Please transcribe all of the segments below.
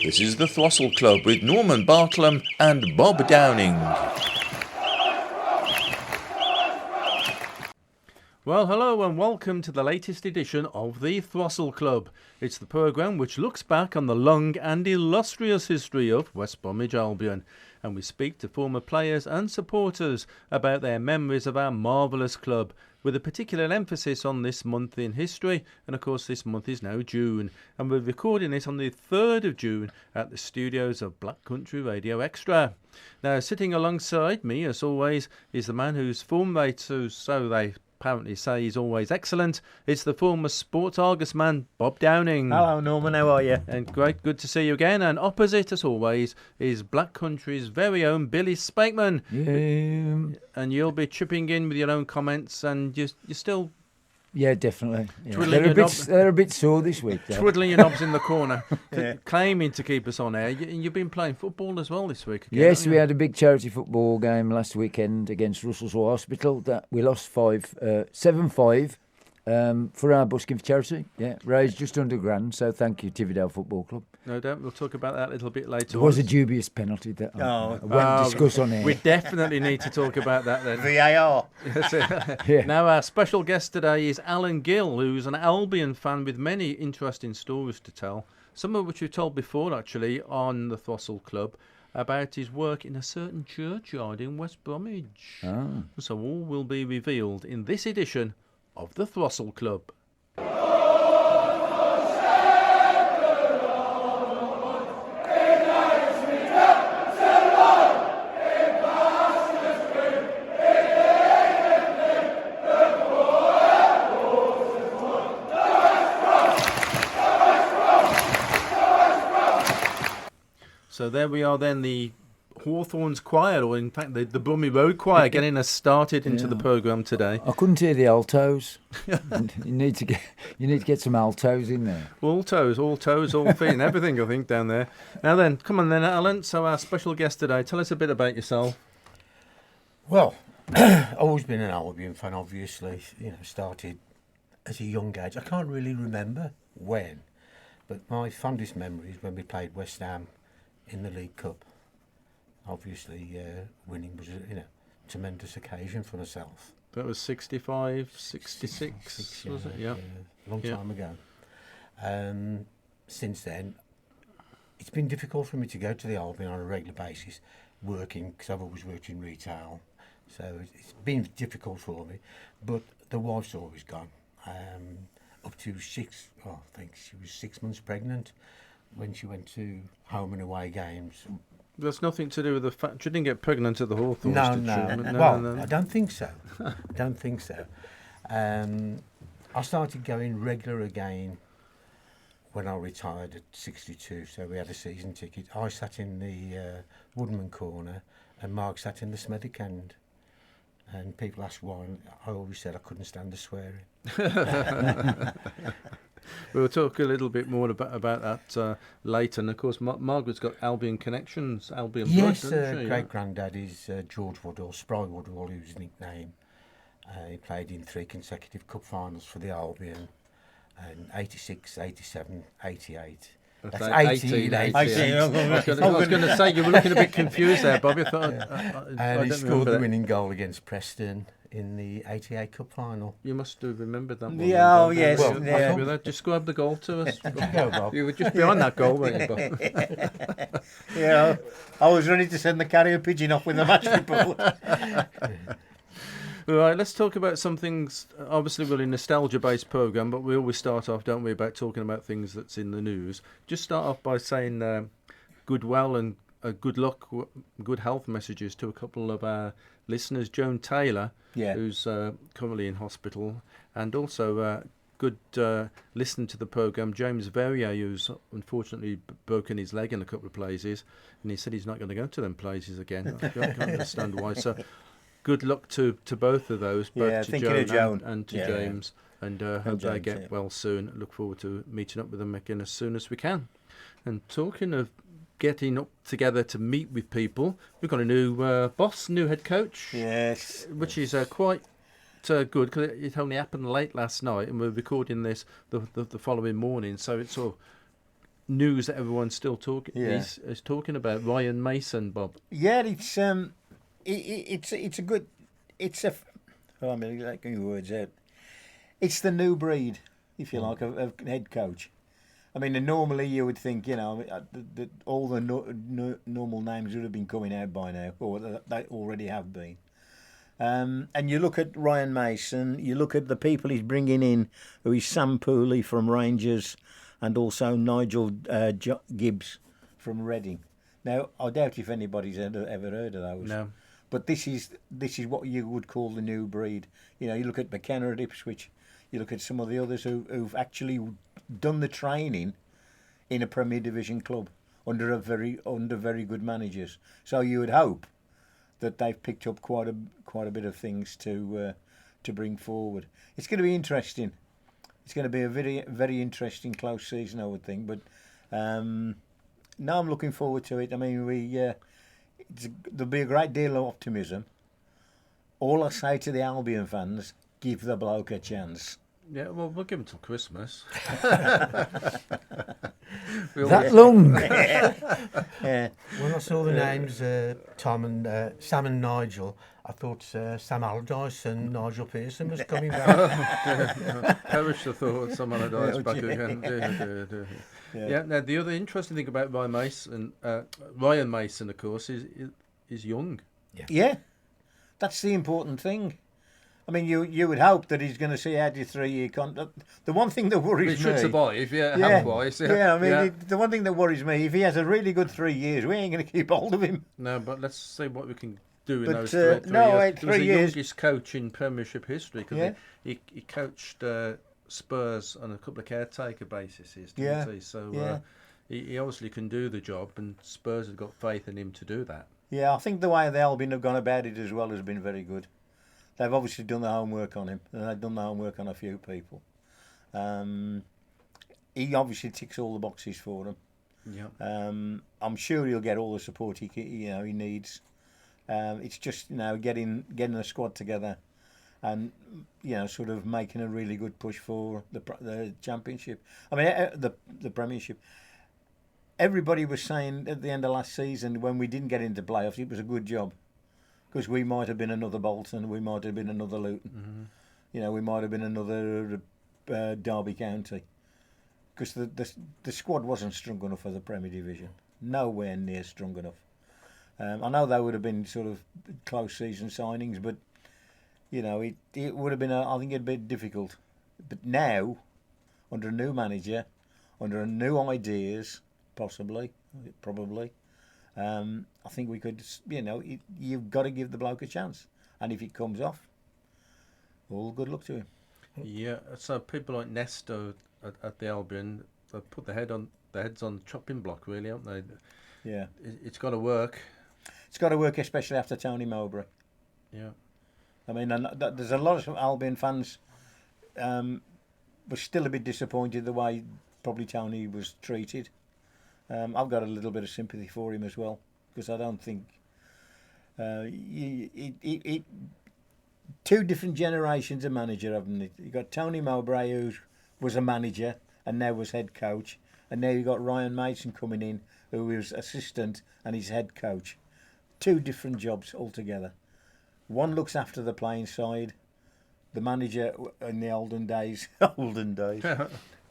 This is the Throstle Club with Norman Bartlam and Bob Downing. Well, hello and welcome to the latest edition of the Throstle Club. It's the programme which looks back on the long and illustrious history of West Bromwich Albion, and we speak to former players and supporters about their memories of our marvellous club, with a particular emphasis on this month in history. And of course this month is now June, and we're recording it on the 3rd of June at the studios of Black Country Radio Extra. Now, sitting alongside me, as always, is the man whose form rate, so they apparently say he's always excellent. It's the former Sports Argus man, Bob Downing. Hello Norman, how are you? And great, good to see you again. And opposite, as always, is Black Country's very own Billy Spakeman. Yeah. And you'll be chipping in with your own comments, and you're still... Yeah, definitely. Yeah. Twiddling They're a bit sore this week, though. Twiddling your knobs in the corner, Yeah. claiming to keep us on air. You've been playing football as well this week. Again, Yes, haven't we you? had a big charity football game last weekend against Russell's Hospital. That we lost 7-5 for our busking for charity. Yeah, raised just under £1,000. So thank you, Tividale Football Club. No doubt. We'll talk about that a little bit later. There was a dubious penalty that I won't discuss on air. We definitely need to talk about that then. VAR. That's it. Yeah. Now, our special guest today is Alan Gill, who's an Albion fan with many interesting stories to tell, some of which we've told before, actually, on the Throstle Club, about his work in a certain churchyard in West Bromwich. Ah. So all will be revealed in this edition of the Throstle Club. So there we are then, the Hawthorns Choir, or in fact the Brummy Road Choir, getting us started into the programme today. I couldn't hear the altos. you need to get some altos in there. All toes, all feet and everything, I think, down there. Now then, come on then, Alan. So our special guest today, tell us a bit about yourself. Well, I've always been an Albion fan, obviously. Started at a young age. I can't really remember when, but my fondest memory is when we played West Ham in the League Cup. Obviously, winning was a tremendous occasion for myself. That was 65, 66, was it? Yeah. A long time ago. Since then, it's been difficult for me to go to the Albion on a regular basis, working, because I've always worked in retail. So it's been difficult for me. But the wife's always gone. Up to I think she was 6 months pregnant when she went to home and away games. That's nothing to do with the fact she didn't get pregnant at the Hawthorns, No. did she? Well, I don't think so. I started going regular again when I retired at 62, so we had a season ticket. I sat in the Woodman corner and Mark sat in the Smethwick end. And people asked why, and I always said I couldn't stand the swearing. We'll talk a little bit more about that later. And of course, Margaret's got Albion connections, Albion Yes, blood, doesn't she? great granddad is George Woodall, Spry Woodall, who's his nickname. He played in 3 consecutive cup finals for the Albion, and 86, 87, 88. That's 18. I was going to say, you were looking a bit confused there, Bobby. I thought, And he scored the winning goal against Preston in the 88 Cup final. You must have remembered that one. Yeah, then, Bob. yes. Well, Yeah. describe the goal to us. Go, Bob. You were just behind that goal, weren't you, Bob? Yeah, I was ready to send the carrier pigeon off with the match report. Right, let's talk about some things. Obviously, we're a nostalgia-based programme, but we always start off, don't we, about talking about things that's in the news. Just start off by saying goodwill and good luck, good health messages to a couple of our listeners. Joan Taylor, who's currently in hospital, and also good listen to the programme, James Verrier, who's unfortunately broken his leg in a couple of places, and he said he's not going to go to them places again. I can't understand why. So good luck to both of those, both to Joan and to James, and hope they get well soon. Look forward to meeting up with them again as soon as we can. And talking of getting up together to meet with people, we've got a new boss, new head coach. Yes. Which is quite good, because it only happened late last night, and we're recording this the following morning, so it's all news that everyone's still talking Yeah. is talking about. Ryan Mason, Bob. Yeah, it's a good, it's a, oh, I mean, like your words out. It's the new breed, if you like, of head coach. I mean, and normally you would think, you know, all the normal names would have been coming out by now, or they already have been. And you look at Ryan Mason, you look at the people he's bringing in, who is Sam Pooley from Rangers, and also Nigel Gibbs from Reading. Now, I doubt if anybody's ever heard of those. No. But this is what you would call the new breed. You know, you look at McKenna at Ipswich, you look at some of the others who've actually done the training in a Premier Division club under very good managers. So you would hope that they've picked up quite a bit of things to bring forward. It's going to be interesting. It's going to be a very very interesting close season, I would think. But now I'm looking forward to it. I mean, there'll be a great deal of optimism. All I say to the Albion fans: give the bloke a chance. Yeah, well, we'll give him till Christmas. That long? Yeah. When I saw the names Tom and Sam and Nigel, I thought Sam Allardyce and Nigel Pearson was coming back. Perish the thought someone had died back again. Yeah. Now the other interesting thing about Ryan Mason, of course, is young. Yeah, that's the important thing. I mean, you would hope that he's going to see out your 3-year contract. The one thing that worries me... He should survive, health-wise. I mean, the one thing that worries me, if he has a really good 3 years, we ain't going to keep hold of him. No, but let's see what we can do in But, those 3 years. He was 3 the years. youngest coach in Premiership history, because he coached Spurs on a couple of caretaker bases, didn't he? So he obviously can do the job, and Spurs have got faith in him to do that. Yeah, I think the way the Albion have gone about it as well has been very good. They've obviously done the homework on him, and they've done the homework on a few people. He obviously ticks all the boxes for them. Yeah. I'm sure he'll get all the support he needs. It's just getting a squad together, and sort of making a really good push for the championship. I mean the Premiership. Everybody was saying at the end of last season, when we didn't get into playoffs, it was a good job. Because we might have been another Bolton, we might have been another Luton, we might have been another Derby County. Because the squad wasn't strong enough for the Premier Division, nowhere near strong enough. I know they would have been sort of close season signings, but it would have been I think it'd be difficult. But now, under a new manager, under new ideas, probably. I think we could, you've got to give the bloke a chance. And if it comes off, all good luck to him. Yeah, so people like Nesto at the Albion, they've put their heads on the chopping block, really, haven't they? Yeah. It's got to work. It's got to work, especially after Tony Mowbray. Yeah. I mean, there's a lot of Albion fans were still a bit disappointed the way probably Tony was treated. I've got a little bit of sympathy for him as well, because I don't think two different generations of manager, haven't it? You got Tony Mowbray, who was a manager and now was head coach, and now you got Ryan Mason coming in, who was assistant and he's head coach. Two different jobs altogether. One looks after the playing side. The manager in the olden days,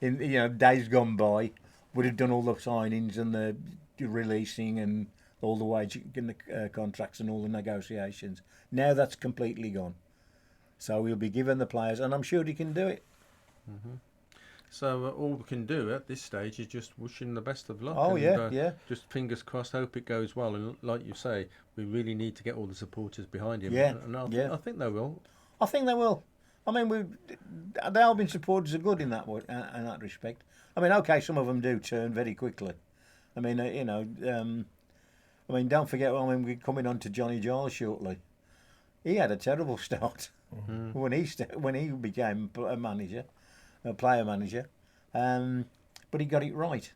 in days gone by, would have done all the signings and the releasing and all the wage and the contracts and all the negotiations. Now that's completely gone. So he'll be given the players, and I'm sure he can do it. Mm-hmm. So all we can do at this stage is just wish him the best of luck. Oh, and, yeah. Just fingers crossed, hope it goes well. And like you say, we really need to get all the supporters behind him. Yeah, and I think they will. I think they will. I mean, the Albion supporters are good in that respect. I mean, okay, some of them do turn very quickly. I mean, don't forget. We're coming on to Johnny Giles shortly. He had a terrible start when he became a player manager, but he got it right,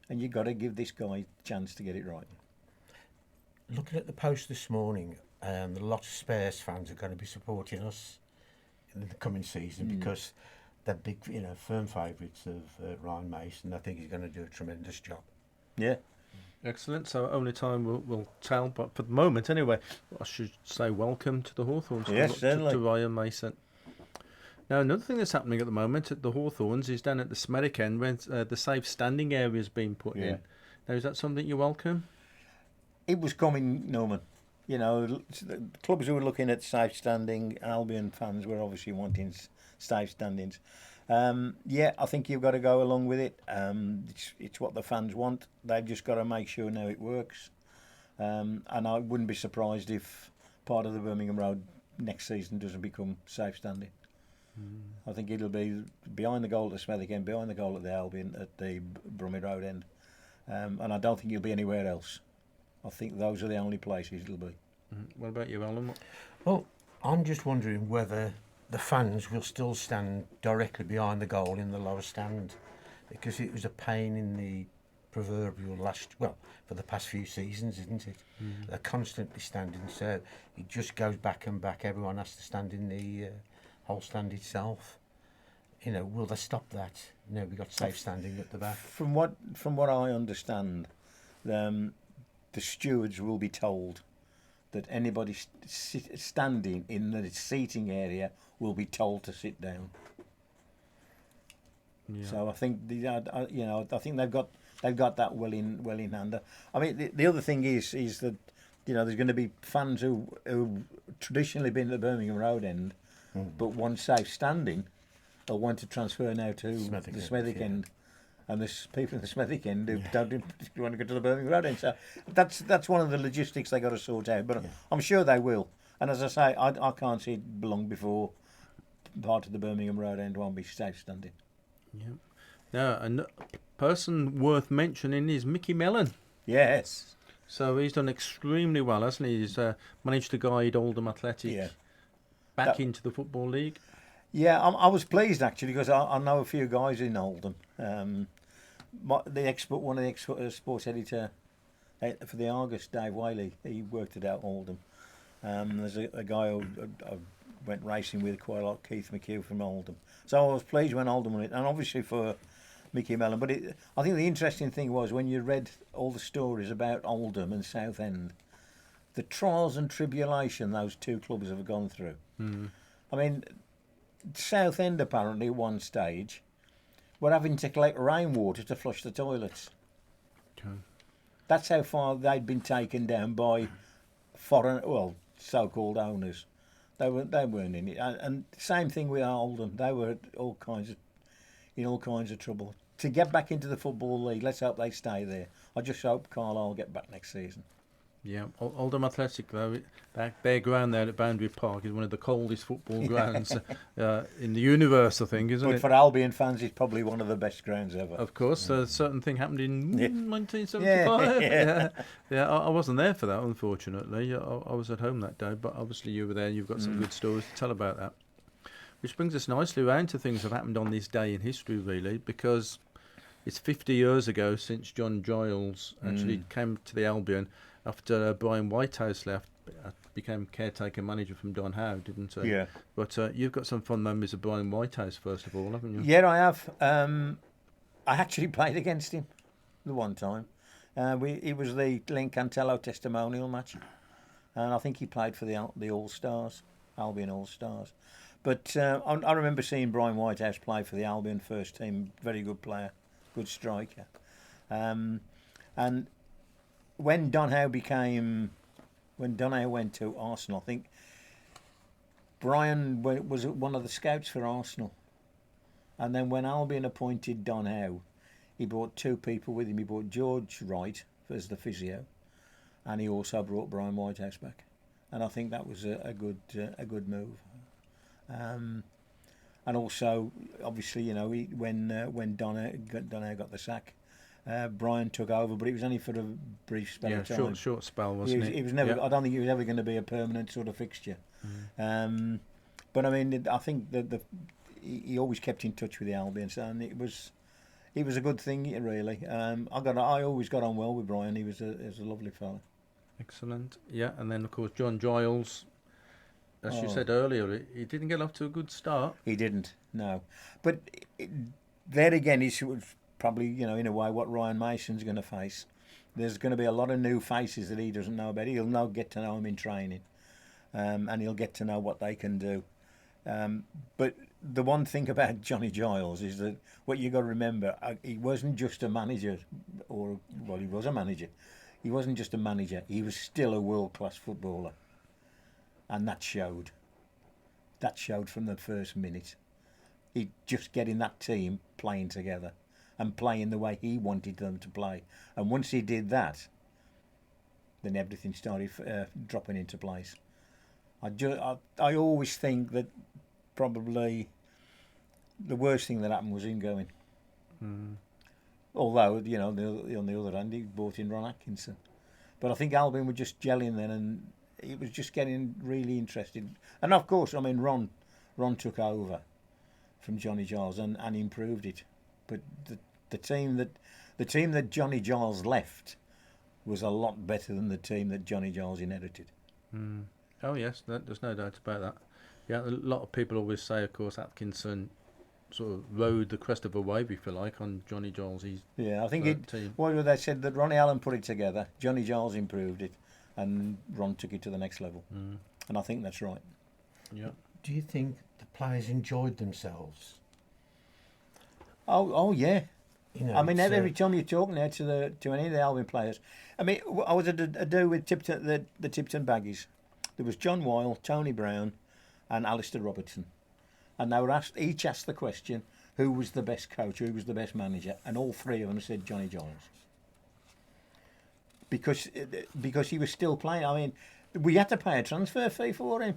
and you've got to give this guy a chance to get it right. Looking at the post this morning, a lot of Spurs fans are going to be supporting us in the coming season because they're big, firm favourites of Ryan Mason. I think he's going to do a tremendous job. Yeah. Excellent. So only time will tell. But for the moment, anyway, I should say welcome to the Hawthorns. Yes, certainly. To Ryan Mason. Now, another thing that's happening at the moment at the Hawthorns is down at the Smethwick end when the safe standing area has been put in. Now, is that something you welcome? It was coming, Norman. The clubs who were looking at safe standing, Albion fans were obviously wanting safe standings. I think you've got to go along with it. It's what the fans want. They've just got to make sure now it works. And I wouldn't be surprised if part of the Birmingham Road next season doesn't become safe standing. I think it'll be behind the goal at the Smethwick end, behind the goal at the Albion, at the Brummie Road end. And I don't think it'll be anywhere else. I think those are the only places it'll be. What about you, Alan? Well, I'm just wondering whether the fans will still stand directly behind the goal in the lower stand, because it was a pain in the proverbial for the past few seasons, isn't it? They're constantly standing, so it just goes back and back. Everyone has to stand in the whole stand itself. Will they stop that? We've got safe standing at the back. From what I understand, the stewards will be told that anybody standing in the seating area will be told to sit down. Yeah. So I think I think they've got that well in hand. I mean, the other thing is that there's going to be fans who traditionally been at the Birmingham Road end, but want safe standing, or want to transfer now to the Smethwick end. And there's people in the Smethwick end who don't want to go to the Birmingham Road end. So that's one of the logistics they got to sort out. But I'm sure they will. And as I say, I can't see it long before part of the Birmingham Road end won't be safe standing. Yeah. Now, a person worth mentioning is Mickey Mellon. Yes. So he's done extremely well, hasn't he? He's managed to guide Oldham Athletic back into the Football League. Yeah, I was pleased actually, because I know a few guys in Oldham. One of the sports editor for the Argus, Dave Whaley, he worked it out Oldham. There's a guy who I went racing with quite a lot, Keith McHugh from Oldham. So I was pleased when Oldham won it, and obviously for Mickey Mellon. But I think the interesting thing was when you read all the stories about Oldham and Southend, the trials and tribulation those two clubs have gone through. I mean, Southend apparently at one stage were having to collect rainwater to flush the toilets. Okay. That's how far they'd been taken down by foreign, so-called owners. They weren't in it. And same thing with Oldham. They were in all kinds of trouble. To get back into the Football League, let's hope they stay there. I just hope Carlisle will get back next season. Yeah, Oldham Athletic, though, their ground there at Boundary Park is one of the coldest football grounds in the universe, I think, isn't it? But for Albion fans, it's probably one of the best grounds ever. Of course, a certain thing happened in 1975. Yeah, I wasn't there for that, unfortunately. I was at home that day, but obviously you were there and you've got some good stories to tell about that. Which brings us nicely around to things that have happened on this day in history, really, because it's 50 years ago since John Giles actually came to the Albion after Brian Whitehouse left, became caretaker manager from Don Howe, didn't he? Yeah. But you've got some fond memories of Brian Whitehouse, first of all, haven't you? Yeah, I have. I actually played against him the one time. It was the Lincantello testimonial match, and I think he played for the All-Stars, Albion All-Stars. But I remember seeing Brian Whitehouse play for the Albion first team. Very good player, good striker. And when Don Howe went to Arsenal, I think Brian was one of the scouts for Arsenal. And then when Albion appointed Don Howe, he brought two people with him. He brought George Wright as the physio, and he also brought Brian Whitehouse back. And I think that was a good move. And also, obviously, when Don Howe got the sack, Brian took over, but it was only for a brief spell of time. Short spell, wasn't it? It was never. Yeah. I don't think he was ever going to be a permanent sort of fixture. But I mean, I think that he always kept in touch with the Albions, and it was a good thing, really. I always got on well with Brian. He was a lovely fella. Excellent. Yeah, and then of course John Giles as you Oh. said earlier, he didn't get off to a good start. He didn't, no. But there again, it's probably, in a way, what Ryan Mason's going to face. There's going to be a lot of new faces that he doesn't know about. He'll now get to know them in training, and he'll get to know what they can do. But the one thing about Johnny Giles is that what you got to remember, he wasn't just a manager, he was a manager. He wasn't just a manager. He was still a world-class footballer, and that showed. That showed from the first minute. He just getting that team playing together and playing the way he wanted them to play. And once he did that, then everything started dropping into place. I always think that probably the worst thing that happened was him going. Although, on the other hand, he brought in Ron Atkinson. But I think Albion were just gelling then, and it was just getting really interested. And of course, Ron took over from Johnny Giles and improved it. But the team that Johnny Giles left was a lot better than the team that Johnny Giles inherited. Oh yes, there's no doubt about that. Yeah, a lot of people always say, of course, Atkinson sort of rode the crest of a wave, if you like, on Johnny Giles' Yeah, I think team. What they said that Ronnie Allen put it together, Johnny Giles improved it, and Ron took it to the next level. And I think that's right. Yeah. Do you think the players enjoyed themselves? Oh yeah. It's, Every time you talk now to any of the Albion players, I was at a do with Tipton, the Tipton Baggies. There was John Weil, Tony Brown, and Alistair Robertson, and they were each asked the question, who was the best coach, who was the best manager, and all three of them said Johnny Giles. Because he was still playing. We had to pay a transfer fee for him.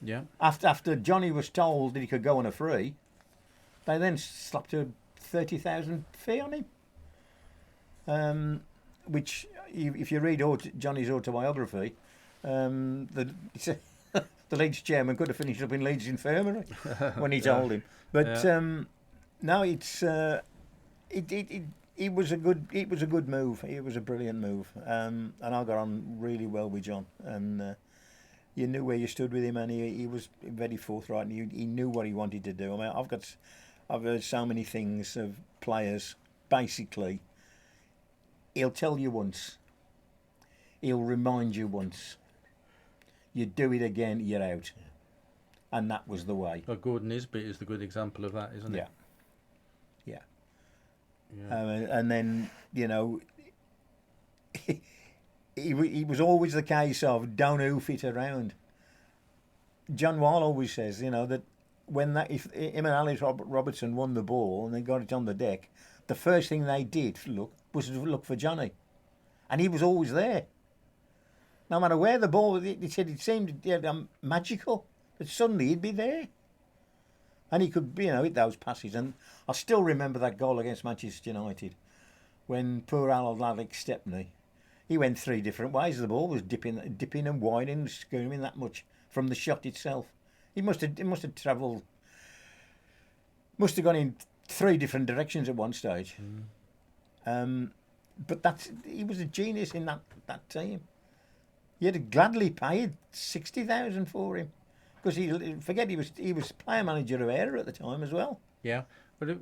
Yeah. After Johnny was told that he could go on a free, they then slapped a 30,000 fee on him. Which, if you read Johnny's autobiography, the Leeds chairman could have finished up in Leeds infirmary when he told him. But no, it was a good move. It was a brilliant move, and I got on really well with John. And you knew where you stood with him, and he was very forthright, and he knew what he wanted to do. I've heard so many things of players. Basically, he'll tell you once, he'll remind you once. You do it again, you're out. And that was the way. Well, Gordon Isbit is the good example of that, isn't it? Yeah. Yeah. And then, he was always the case of don't hoof it around. John Wall always says, that if him and Alice Robertson won the ball and they got it on the deck, the first thing they did was to look for Johnny. And he was always there. No matter where the ball, he said it seemed magical that suddenly he'd be there. And he could, hit those passes. And I still remember that goal against Manchester United when poor Alex Stepney, he went three different ways. The ball was dipping and widening, skirming that much from the shot itself. He must have travelled, must have gone in three different directions at one stage. But he was a genius in that team. You'd have gladly paid 60,000 for him, because he was player manager of Ayr at the time as well. Yeah, but it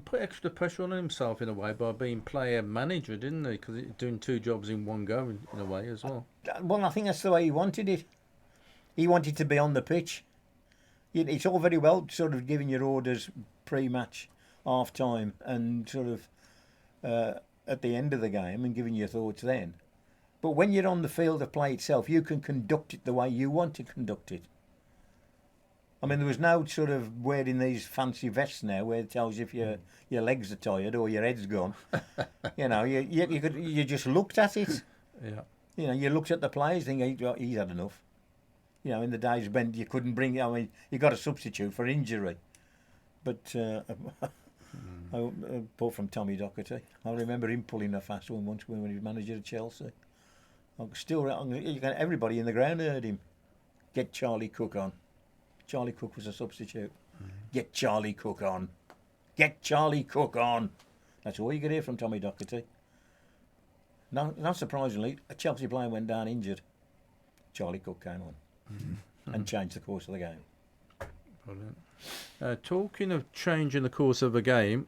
put extra pressure on himself in a way by being player manager, didn't he? Because he's doing two jobs in one go in a way as well. Well, I think that's the way he wanted it. He wanted to be on the pitch. It's all very well sort of giving your orders pre-match, half-time, and sort of at the end of the game and giving your thoughts then. But when you're on the field of play itself, you can conduct it the way you want to conduct it. There was no sort of wearing these fancy vests now where it tells you if your legs are tired or your head's gone. You just looked at it. Yeah. You looked at the players, thinking he's had enough. In the days when you couldn't bring, you got a substitute for injury. But apart from Tommy Docherty, I remember him pulling a fast one once when he was manager at Chelsea. Everybody in the ground heard him. Get Charlie Cook on. Charlie Cook was a substitute. Get Charlie Cook on. Get Charlie Cook on. That's all you could hear from Tommy Docherty. Not surprisingly, a Chelsea player went down injured. Charlie Cook came on. and change the course of the game. Brilliant. Talking of changing the course of a game,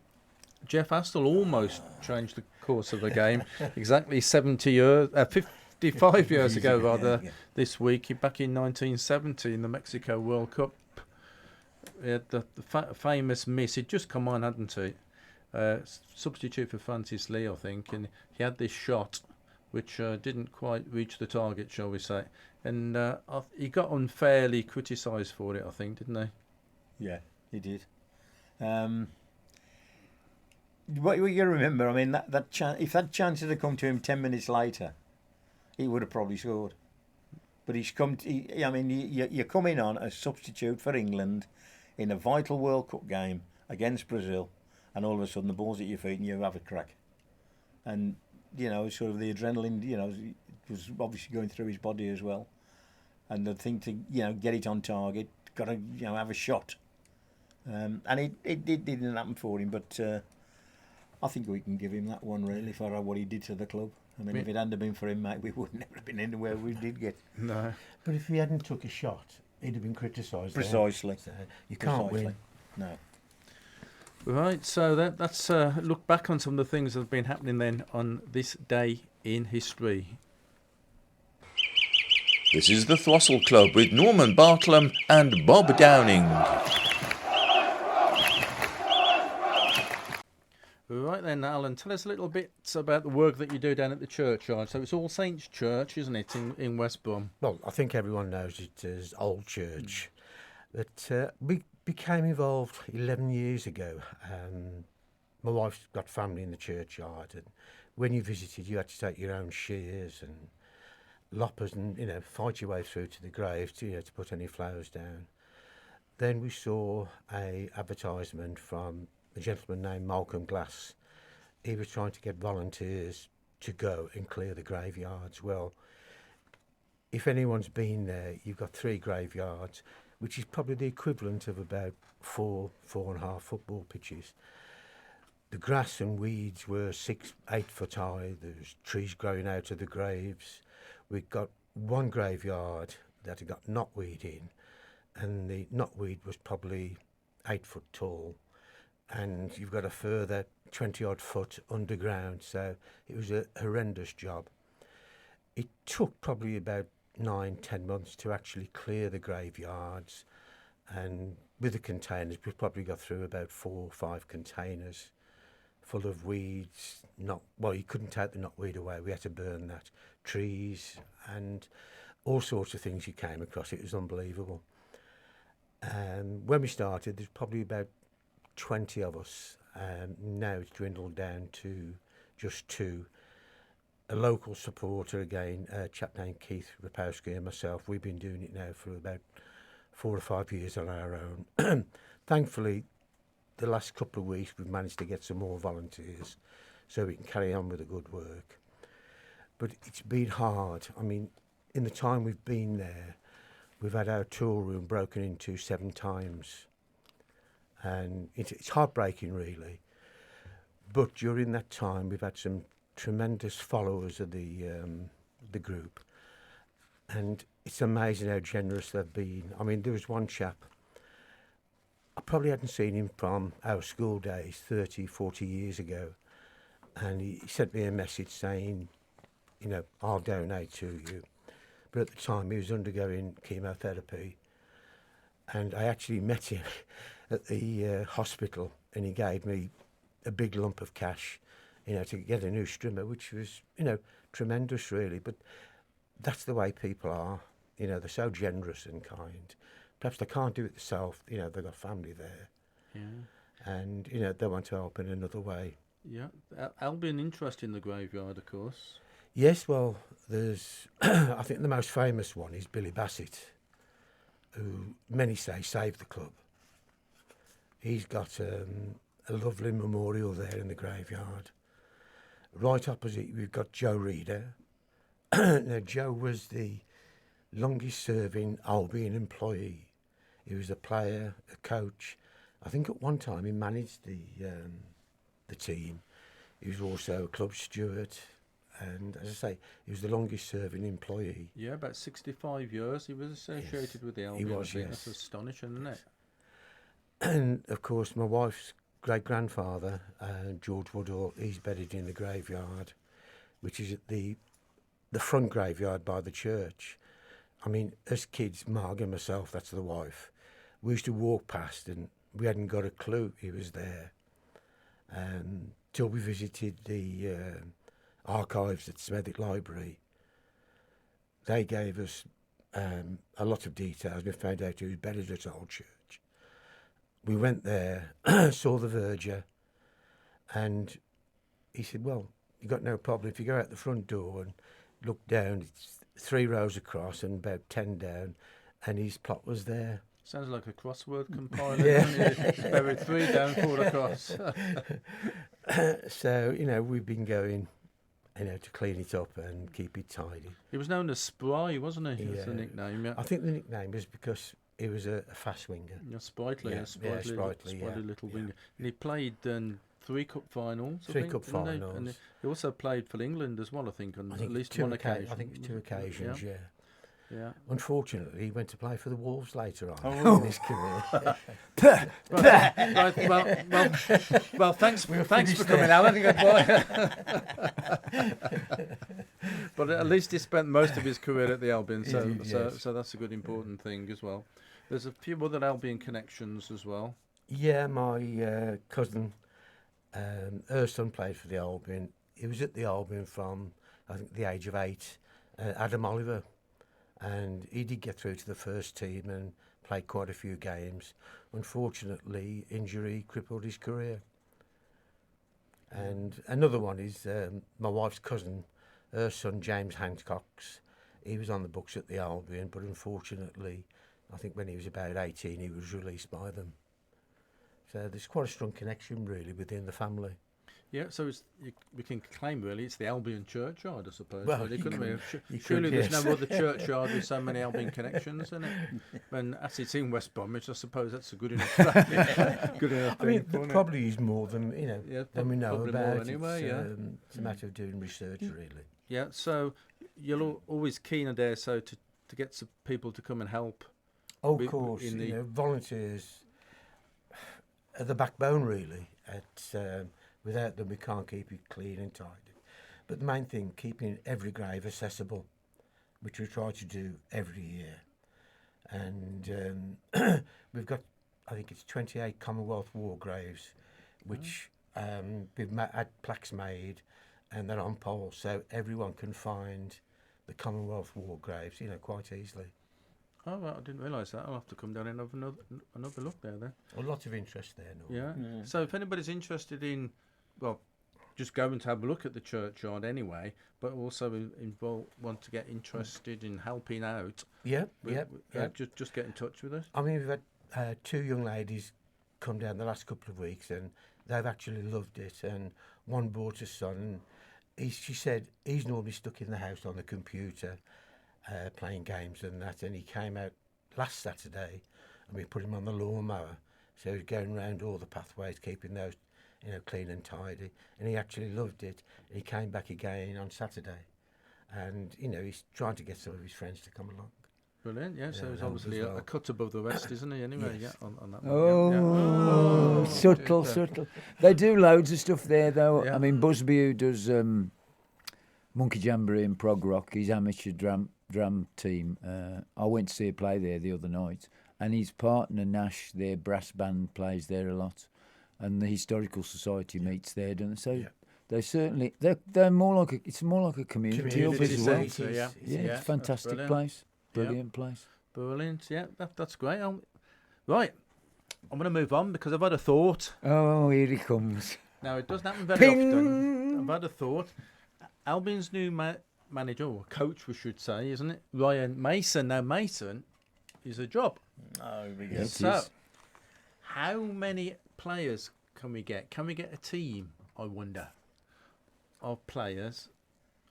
Jeff Astle almost changed the course of the game exactly 55 years ago, rather, this week, back in 1970 in the Mexico World Cup. He had the famous miss. He'd just come on, hadn't he? Substitute for Francis Lee, I think, and he had this shot which didn't quite reach the target, shall we say. And he got unfairly criticised for it, I think, didn't he? Yeah, he did. What you remember, I mean, that if that chance had come to him 10 minutes later, he would have probably scored. But he's come. You're coming on as substitute for England in a vital World Cup game against Brazil, and all of a sudden the ball's at your feet and you have a crack. And sort of the adrenaline, was obviously going through his body as well. And the thing to get it on target, got to have a shot. And it didn't happen for him, but I think we can give him that one really for what he did to the club. I mean, if it hadn't been for him, mate, we would never have been anywhere we did get. No. But if he hadn't took a shot, he'd have been criticised. Precisely. So you can't win. No. Right, so let's look back on some of the things that have been happening then on this day in history. This is the Throstle Club with Norman Bartlam and Bob Downing. Right then, Alan, tell us a little bit about the work that you do down at the churchyard. So it's All Saints Church, isn't it, in West Brom? Well, I think everyone knows it as Old Church. But we became involved 11 years ago. My wife's got family in the churchyard, and when you visited, you had to take your own shears and loppers and fight your way through to the grave to put any flowers down. Then we saw a advertisement from a gentleman named Malcolm Glass. He was trying to get volunteers to go and clear the graveyards. Well, if anyone's been there, you've got 3 graveyards, which is probably the equivalent of about 4.5 football pitches. The grass and weeds were 6-8 foot high. There's trees growing out of the graves. We've got one graveyard that had got knotweed in, and the knotweed was probably 8 foot tall. And you've got a further 20 odd foot underground, so it was a horrendous job. It took probably about 9-10 months to actually clear the graveyards, and with the containers we probably got through about 4 or 5 containers full of weeds. You couldn't take the knotweed away, we had to burn that. Trees and all sorts of things you came across. It was unbelievable. When we started, there's probably about 20 of us. Now it's dwindled down to just 2. A local supporter again, a chap named Keith Rapowski, and myself. We've been doing it now for about 4 or 5 years on our own. Thankfully, the last couple of weeks we've managed to get some more volunteers so we can carry on with the good work. But it's been hard. I mean, in the time we've been there, we've had our tool room broken into 7 times. And it's heartbreaking, really. But during that time, we've had some tremendous followers of the group. And it's amazing how generous they've been. I mean, there was one chap, I probably hadn't seen him from our school days 30, 40 years ago. And he sent me a message saying, I'll donate to you. But at the time, he was undergoing chemotherapy. And I actually met him at the hospital, and he gave me a big lump of cash, to get a new strimmer, which was, tremendous, really. But that's the way people are. They're so generous and kind. Perhaps they can't do it themselves. They've got family there. Yeah. And, they want to help in another way. Yeah. There'll be an interest in the graveyard, of course. Yes, well, there's, I think the most famous one is Billy Bassett, who many say saved the club. He's got a lovely memorial there in the graveyard. Right opposite, we've got Joe Reeder. Now, Joe was the longest-serving Albion employee. He was a player, a coach. I think at one time he managed the team. He was also a club steward, And as I say, he was the longest serving employee. Yeah, about 65 years he was associated with the Albion. was, I think. yes. That's astonishing, isn't it? And of course, my wife's great grandfather, George Woodall, he's buried in the graveyard, which is at the front graveyard by the church. I mean, as kids, Marg and myself, that's the wife, we used to walk past and we hadn't got a clue he was there. Till we visited the archives at Smethwick Library. They gave us a lot of details. We found out he was buried at Old Church. We went there, saw the verger, and he said, well, you got no problem. If you go out the front door and look down, it's 3 rows across and about 10 down, and his plot was there. Sounds like a crossword compiler. Yeah. Buried 3 down, 4 across. So, we've been going, to clean it up and keep it tidy. He was known as Spry, wasn't he? That's the Yeah. nickname, yeah. I think the nickname was because he was a fast winger. Yeah, sprightly, Yeah, sprightly, yeah, little yeah. winger. And he played 3 cup finals. I 3 think, cup didn't he? finals. And he also played for England as well, I think, on I think at least two one occasion. I think it's 2 occasions, yeah. Yeah. Unfortunately, he went to play for the Wolves later on Oh. in his career. Right, well, thanks for coming, Alan. But at least he spent most of his career at the Albion, so He did, yes. so that's a good important thing as well. There's a few other Albion connections as well. Yeah, my cousin, her son played for the Albion. He was at the Albion from, I think, the age of 8, Adam Oliver. And he did get through to the first team and played quite a few games. Unfortunately, injury crippled his career. And another one is my wife's cousin, her son James Hancock's. He was on the books at the Albion, but unfortunately, I think when he was about 18, he was released by them. So there's quite a strong connection, really, within the family. Yeah, so we can claim really it's the Albion churchyard, I suppose. Well, really, you couldn't we? you Surely could, there's yes. no other churchyard with so many Albion connections in it. And as it's in West Bromwich, I suppose that's a good enough. Good enough I mean, thing, there isn't it? probably is more than than we know probably more about. anyway, yeah. It's a matter of doing research, really. Yeah, so you're always keen, I dare so, to get some people to come and help. Oh, Be- of course, in the- volunteers are the backbone, really. Without them, we can't keep it clean and tidy. But the main thing, keeping every grave accessible, which we try to do every year. And we've got, I think it's 28 Commonwealth War graves, which we've had plaques made, and they're on poles, so everyone can find the Commonwealth War graves, quite easily. Oh, well, I didn't realise that. I'll have to come down and have another look there then. A lot of interest there, Norman. Yeah. So if anybody's interested in, well, just going to have a look at the churchyard anyway, but also want to get interested in helping out, Yeah. just get in touch with us. I mean, we've had 2 young ladies come down the last couple of weeks, and they've actually loved it. And one brought a son, and she said he's normally stuck in the house on the computer, playing games and that. And he came out last Saturday, and we put him on the lawnmower, so he's going around all the pathways, keeping those, clean and tidy. And he actually loved it. And he came back again on Saturday, and he's trying to get some of his friends to come along. Brilliant, yeah. So Yeah, he's help obviously as well. a cut above the rest, isn't he? Anyway, Yes. yeah, on that Oh, one. Yeah. subtle. They do loads of stuff there, though. Yeah. I mean, Busby, who does Monkey Jamboree and Prog Rock, his amateur drum team. I went to see a play there the other night, and his partner Nash, their brass band, plays there a lot, and the Historical Society meets there, don't they? So Yeah. they certainly they're more like it's more like a community hub Community as well. centre, yeah. Yeah, it's that's a fantastic brilliant. place, Yeah. brilliant place. Brilliant, yeah, that's great. Right, I'm going to move on because I've had a thought. Oh, here he comes. Now, it doesn't happen very Ping! often. I've had a thought. Albion's new manager, or coach, we should say, isn't it? Ryan Mason. Now, Mason is a job. Oh, we Yeah, go. it So, is. how many players can we get? Can we get a team, I wonder, of players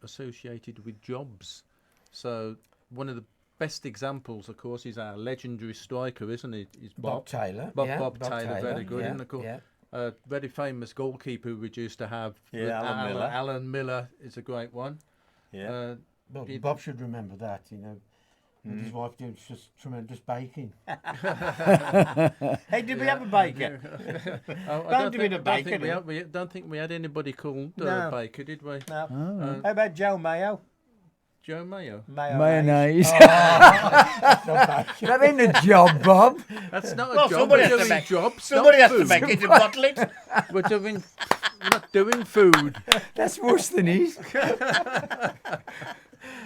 associated with jobs? So, one of the best examples, of course, is our legendary striker, isn't it? Is Bob Taylor. Bob yeah, Taylor, very good, yeah, isn't it? Cool. yeah. A very famous goalkeeper we used to have. Yeah, Alan Miller. Alan Miller is a great one. Yeah. Well, Bob should remember that, you know. And his wife doing just tremendous baking. Hey, did we have a baker? I do it a baker, think do we don't think we had anybody called No. Baker, did we? No. How about Joe Mayo? Joe Mayo. Mayonnaise. That ain't a job, Bob. That's not a Well, job. somebody We're has to doing make- jobs. Somebody not has to food. make it and bottle it. We're not doing food. That's worse than his.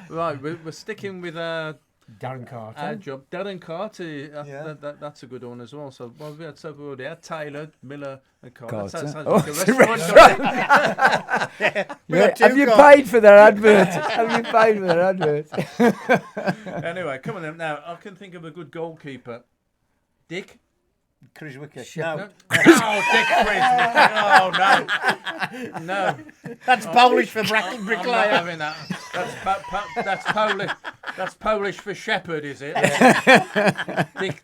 Right, we're sticking with our Darren Carter. our job. Darren Carter, Yeah. that's a good one as well. So we already had Taylor, Miller, and Carter. Carter. That sounds Oh, like a it's a restaurant. Yeah, got two have you cars. paid for their advert? Have you paid for their advert? Anyway, come on then. Now I can think of a good goalkeeper. Dick. Chris Wicker. No. No. Oh, Dick Frisbee. Oh no, no. That's Polish for I'm not bricklayer. having that. That's Polish. That's Polish for shepherd, is it?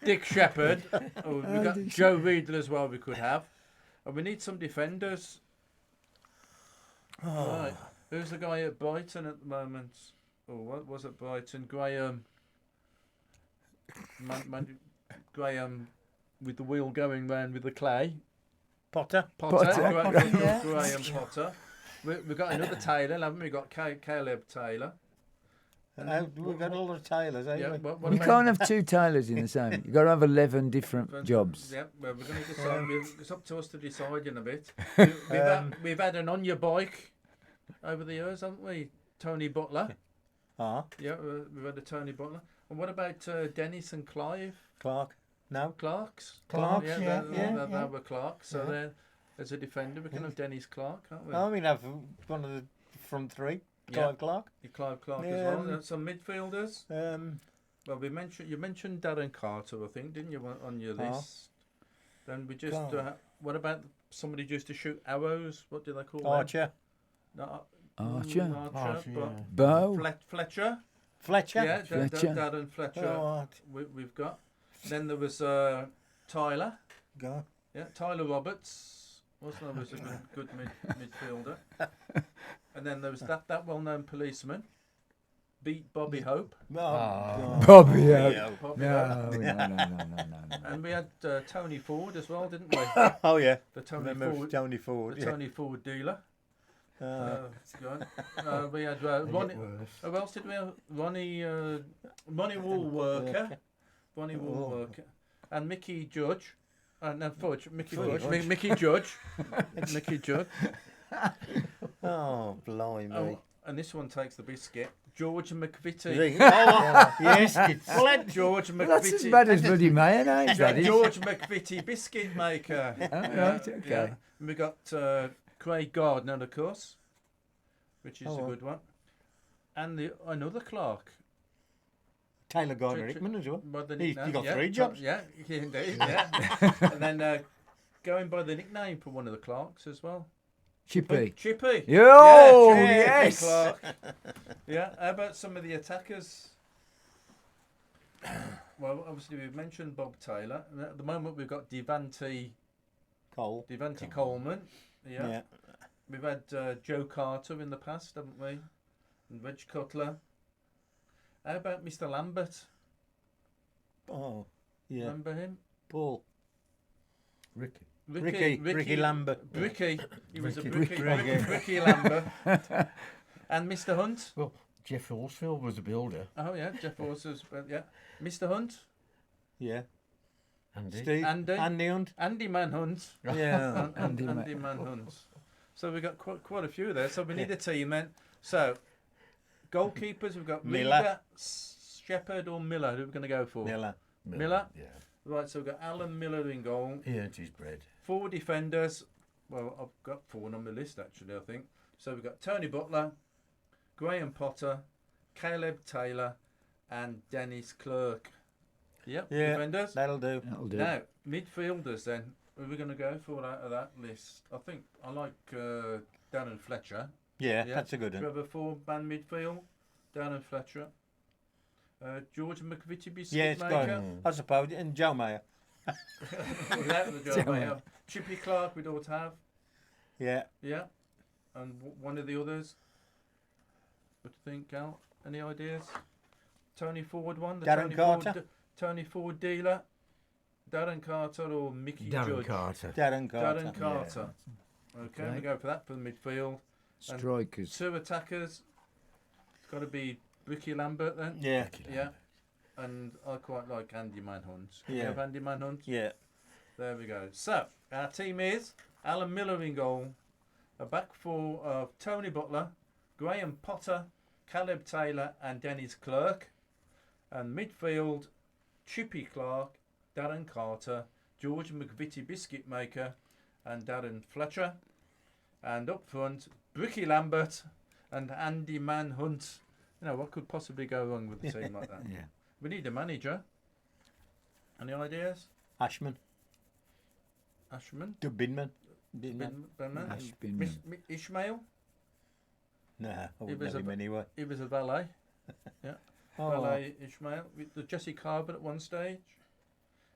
Dick Shepherd. Oh, we've got Joe Riedel as well. We could have, and we need some defenders. Right. Who's the guy at Brighton at the moment? Oh, what was it, Brighton? Graham. Graham with the wheel going round with the clay. Potter. Potter. Potter. Graham Potter. We've got another Taylor, haven't we? We've got Caleb Taylor. We've got all the tailors, haven't Yeah, we? what You about- can't have two tailors in the same. You've got to have 11 different jobs. Yeah, well, we're going to decide. It's up to us to decide in a bit. We've had an on your bike over the years, haven't we? Tony Butler. Ah, Yeah, we've had a Tony Butler. And what about Dennis and Clive? Clark. No. Clarks? Clarks, yeah, They were Clarks. So then, as a defender, we can have Dennis Clark, can't we? I mean, have one of the front three. Yeah. Clive Clark. Clive Clark Yeah, as well. Some midfielders. Um, Well, you mentioned Darren Carter, I think, didn't you, on your Ah. list? Then we just Carter. what about somebody used to shoot arrows? What do they call them? Archer. No, Archer. Archer, but yeah. Bow. Fletcher. Fletcher. Yeah, Fletcher. Darren Fletcher. Oh, We've got. Then there was Tyler. go. Yeah, Tyler Roberts. Also was a good midfielder. And then there was that well-known policeman, beat Bobby Hope. Oh, God. Bobby, Yeah. Bobby No, Hope. no. And we had Tony Ford as well, didn't we? Oh, yeah. The Tony Remember Ford. Tony Ford. The Tony Ford dealer. Good. We had They get Ronnie. worse. Who else did we have? Ronnie Woolworker. Ronnie Woolworker. And Mickey Judge. No, Fudge. Mickey Fudge. Mickey Judge. Mickey Judge. Oh, blimey. Oh, and this one takes the biscuit. George McVitie. Yes. George Well, that's as McVitie. bad as bloody mayonnaise, that is. George McVitie biscuit maker. Right, okay. Yeah. And we got Craig Gardner, of course, which is Oh, a good one. And another Clark. Taylor Gardner Hickman as well. By the He nickname, got yeah, 3 jobs. Yeah, indeed, yeah. And then going by the nickname for one of the Clarks as well. Chippy. Chippy. Yo, Chippy yes. Clark. Yeah, how about some of the attackers? Well, obviously we've mentioned Bob Taylor. And at the moment we've got Devante Coleman. Yeah. We've had Joe Carter in the past, haven't we? And Reg Cutler. How about Mr. Lambert? Oh, yeah. Remember him? Paul. Ricky. Ricky Lambert. Ricky. He was a Ricky. Ricky Lambert. And Mr. Hunt. Well, Jeff Horsfield was a builder. Oh yeah, Jeff Horses. Yeah. Mr. Hunt. Yeah. Andy. Steve. Andy. Andy Hunt. Andy Manhunt. Yeah. Andy Manhunt. So we've got quite a few there. So we need a team then. So goalkeepers, we've got Miller. Miller, Shepherd or Miller. Who are we going to go for? Miller? Yeah. Right, so we've got Alan Miller in goal. He earned his bread. 4 defenders. Well, I've got 4 on my list actually, I think. So we've got Tony Butler, Graham Potter, Caleb Taylor, and Dennis Clerk. Yep, Yeah. defenders. That'll do. That'll do. Now, midfielders then. Who are we going to go for out of that list? I think I like Darren Fletcher. Yeah, Yeah. that's a good Do you one. have a 4-man midfield? Darren Fletcher. George McVitie biscuit Yeah, it's maker. got. I suppose. And Joe Mayer. Without the job, mate. Chippy Clark we'd ought to have. Yeah. Yeah. And one of the others. What do you think, Gal? Any ideas? Tony Ford one? The Darren Tony Carter? Ford, Tony Ford dealer? Darren Carter or Mickey Darren Judge? Carter. Darren Carter. Darren Carter. Okay, Okay. we go for that for the midfield. And Strikers. 2 attackers. It's got to be Ricky Lambert then. Yeah. Yeah. And I quite like Andy Manhunt. Can we Yeah. have Andy Manhunt? Yeah. There we go. So, our team is Alan Miller in goal, a back four of Tony Butler, Graham Potter, Caleb Taylor and Dennis Clerk. And midfield, Chippy Clark, Darren Carter, George McVitie Biscuit Maker and Darren Fletcher. And up front, Bricky Lambert and Andy Manhunt. You know, what could possibly go wrong with a team like that? Yeah. We need a manager. Any ideas? Ashman. Ashman? Binman. Binman? Ash Binman. Ishmael? Nah, I He wouldn't was have him anyway. He was a valet. Yeah. Oh. Valet Ishmael. With the Jesse Carver at one stage.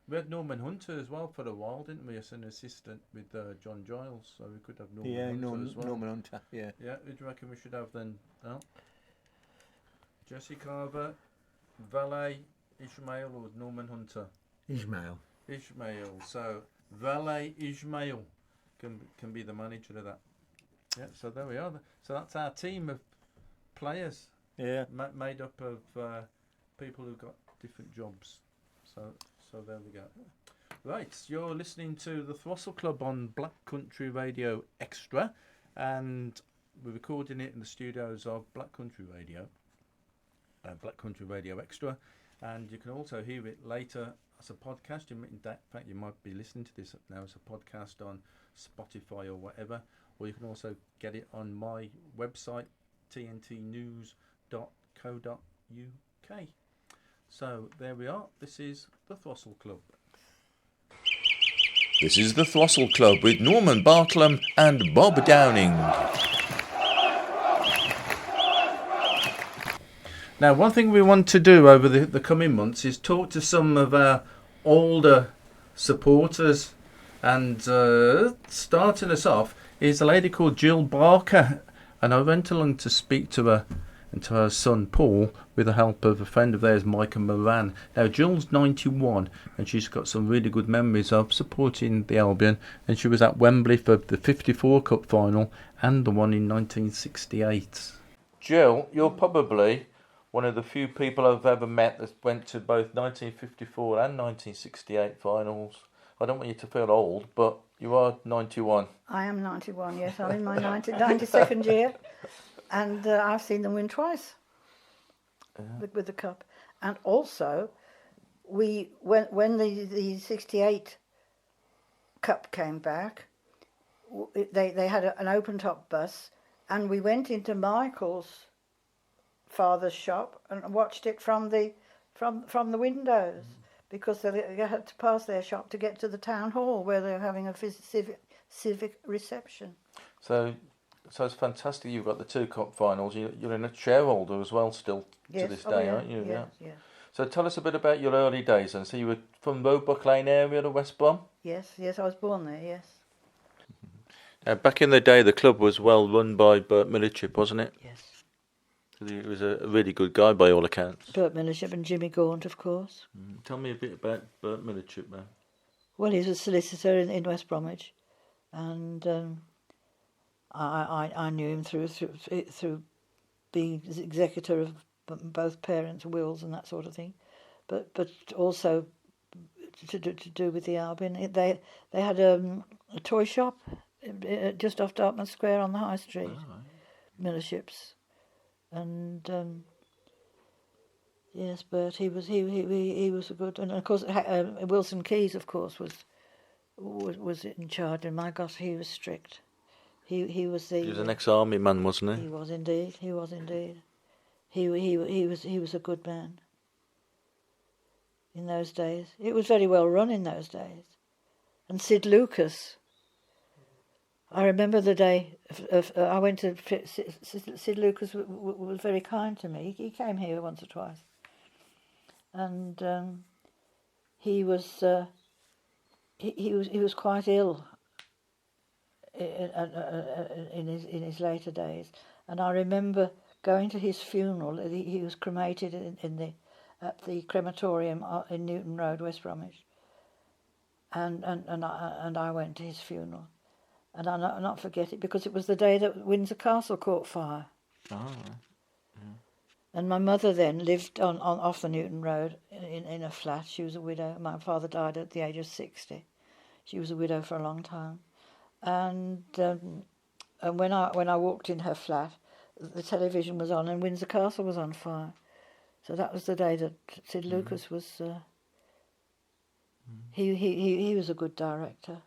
We had Norman Hunter as well for a while, didn't we, as an assistant with John Giles? So we could have Norman Yeah, Hunter as well. Norman Hunter. Yeah. Yeah, who do you reckon we should have then, Al? Jesse Carver, Valet, Ishmael or Norman Hunter? Ismail. Ishmael. So Valet Ishmael can be the manager of that. Yeah, so there we are. So that's our team of players Yeah. made up of people who've got different jobs. So there we go. Right, you're listening to the Throstle Club on Black Country Radio Extra, and we're recording it in the studios of Black Country Radio Extra, and you can also hear it later as a podcast. In fact, you might be listening to this now as a podcast on Spotify or whatever, or you can also get it on my website, tntnews.co.uk. So there we are. This is the Throstle Club. This is the Throstle Club with Norman Bartlam and Bob Downing. Now, one thing we want to do over the coming months is talk to some of our older supporters. And starting us off is a lady called Gill Barker. And I went along to speak to her and to her son Paul with the help of a friend of theirs, Micah Moran. Now, Jill's 91 and she's got some really good memories of supporting the Albion. And she was at Wembley for the 54 Cup final and the one in 1968. Jill, you're probably one of the few people I've ever met that went to both 1954 and 1968 finals. I don't want you to feel old, but you are 91. I am 91, yes. I'm in my 92nd year. And I've seen them win twice with the Cup. And also, when the 68 Cup came back, they had an open-top bus, and we went into Michael's father's shop and watched it from the windows, because they had to pass their shop to get to the town hall where they were having a civic reception. So it's fantastic you've got the 2 Cup finals. You're in a shareholder as well still to this day, aren't you? Yes, yeah. So tell us a bit about your early days then. So you were from Roebuck Lane area to West Brom? Yes, I was born there, yes. Back in the day, the club was well run by Bert Millichip, wasn't it? Yes. He was a really good guy by all accounts. Bert Millichip and Jimmy Gaunt, of course. Tell me a bit about Bert Millichip, man. Well, he was a solicitor in West Bromwich, and I knew him through being executor of both parents' wills and that sort of thing, but also to do with the Albion. They had a toy shop just off Dartmouth Square on the High Street, Millichip's, and yes, Bert, he was a good, and of course Wilson Keyes, of course, was in charge, and my gosh, he was strict. He was an ex-army man, wasn't he? He was indeed. He was a good man. In those days, it was very well run in those days. And Sid Lucas. I remember the day I went to Sid Lucas was very kind to me. He came here once or twice, and he was he was quite ill in his later days, and I remember going to his funeral. He was cremated at the crematorium in Newton Road, West Bromwich, and I went to his funeral, and I'll not forget it because it was the day that Windsor Castle caught fire. Oh, And my mother then lived on off the Newton Road in a flat. She was a widow. My father died at the age of 60. She was a widow for a long time, and when I walked in her flat, the television was on and Windsor Castle was on fire. So that was the day that Sid Lucas was. He was a good director.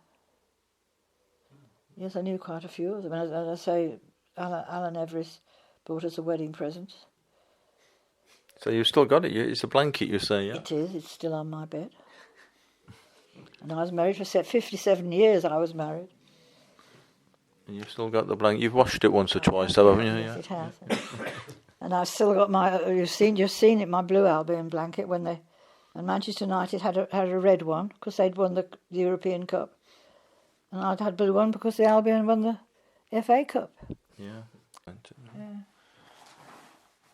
Yes, I knew quite a few of them. As I say, Alan Everest bought us a wedding present. so you've still got it? It's a blanket, you say, yeah? It is. It's still on my bed. And I was married for 57 years. I was married. And you've still got the blanket. You've washed it once or twice, though, haven't you? Yes, it has. And I've still got my. You've seen it. My blue Albion blanket and Manchester United had a red one because they'd won the European Cup, and I'd had blue one because the Albion won the FA Cup. Yeah.